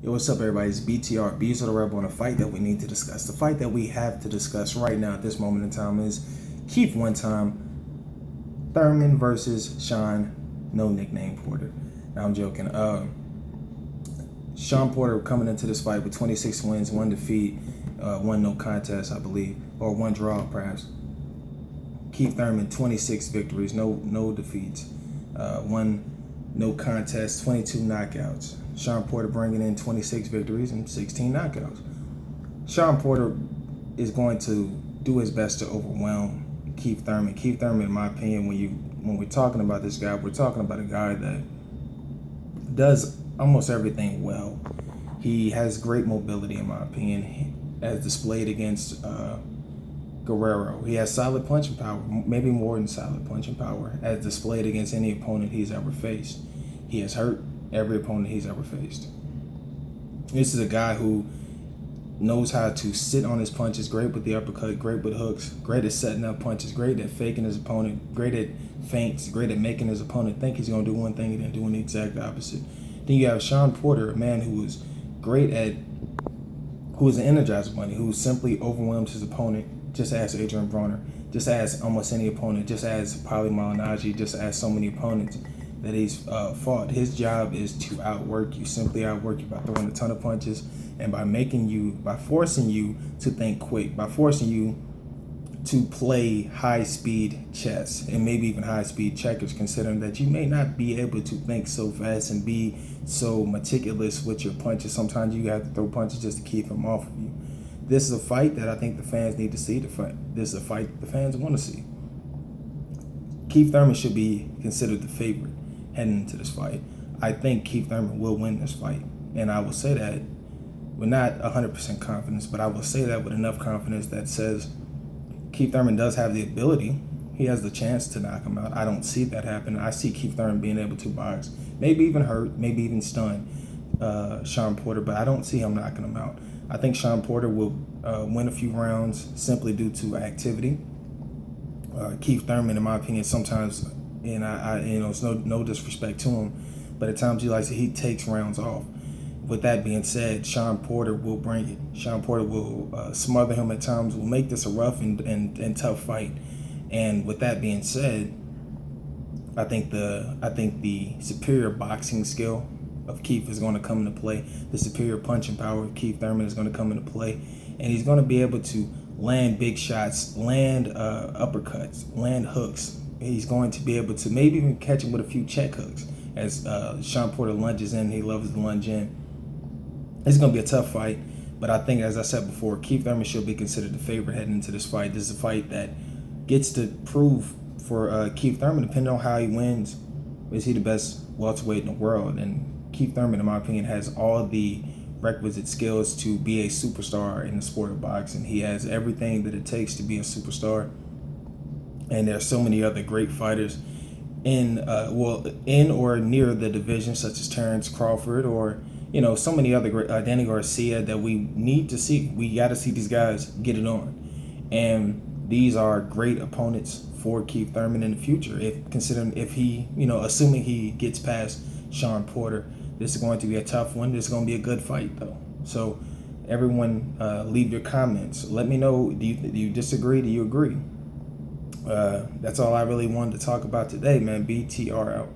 Yo, what's up, everybody? It's BTR, Bees of the Rebel, on a fight that we need to discuss. The fight that we have to discuss right now at this moment in time is Keith One Time, Thurman versus Shawn, no nickname Porter. Now, I'm joking. Shawn Porter coming into this fight with 26 wins, 1 defeat, 1 no contest, I believe, or 1 draw, perhaps. Keith Thurman, 26 victories, no defeats, 1 no contest, 22 knockouts. Shawn Porter bringing in 26 victories and 16 knockouts. Shawn Porter is going to do his best to overwhelm Keith Thurman. Keith Thurman, in my opinion, when we're talking about this guy, we're talking about a guy that does almost everything well. He has great mobility, in my opinion, as displayed against Guerrero. He has solid punching power, maybe more than solid punching power, as displayed against any opponent he's ever faced. He has hurt every opponent he's ever faced. This is a guy who knows how to sit on his punches, great with the uppercut, great with hooks, great at setting up punches, great at faking his opponent, great at feints, great at making his opponent think he's going to do one thing and then doing the exact opposite. Then you have Shawn Porter, a man who is great at, who is an energizer bunny, who simply overwhelms his opponent, just as Adrian Broner, just as almost any opponent, just as Paulie Malignaggi, just as so many opponents that he's fought. His job is to outwork you, simply outwork you by throwing a ton of punches and by forcing you to think quick, by forcing you to play high-speed chess and maybe even high-speed checkers, considering that you may not be able to think so fast and be so meticulous with your punches. Sometimes you have to throw punches just to keep him off of you. This is a fight that I think the fans need to see. This is a fight the fans want to see. Keith Thurman should be considered the favorite heading into this fight. I think Keith Thurman will win this fight, and I will say that with not 100% confidence, but I will say that with enough confidence that says Keith Thurman does have the ability. He has the chance to knock him out. I don't see that happen. I see Keith Thurman being able to box, maybe even hurt, maybe even stun Shawn Porter, but I don't see him knocking him out. I think Shawn Porter will win a few rounds simply due to activity. Keith Thurman, in my opinion, sometimes, and I it's no disrespect to him, but at times he takes rounds off. With that being said, Shawn Porter will bring it. Shawn Porter will smother him at times, will make this a rough and tough fight. And with that being said, I think the superior boxing skill of Keith is going to come into play. The superior punching power of Keith Thurman is going to come into play, and he's going to be able to land big shots, land uppercuts, land hooks. He's going to be able to maybe even catch him with a few check hooks as Shawn Porter lunges in. He loves to lunge in. It's going to be a tough fight, but I think, as I said before, Keith Thurman should be considered the favorite heading into this fight. This is a fight that gets to prove for Keith Thurman, depending on how he wins, is he the best welterweight in the world? And Keith Thurman, in my opinion, has all the requisite skills to be a superstar in the sport of boxing. He has everything that it takes to be a superstar. And there are so many other great fighters in or near the division, such as Terrence Crawford, or so many other great, Danny Garcia, that we need to see. We got to see these guys get it on, and these are great opponents for Keith Thurman in the future. Assuming he gets past Shawn Porter, this is going to be a tough one. This is going to be a good fight, though. So, everyone, leave your comments. Let me know. Do you disagree? Do you agree? That's all I really wanted to talk about today, man. BTR out.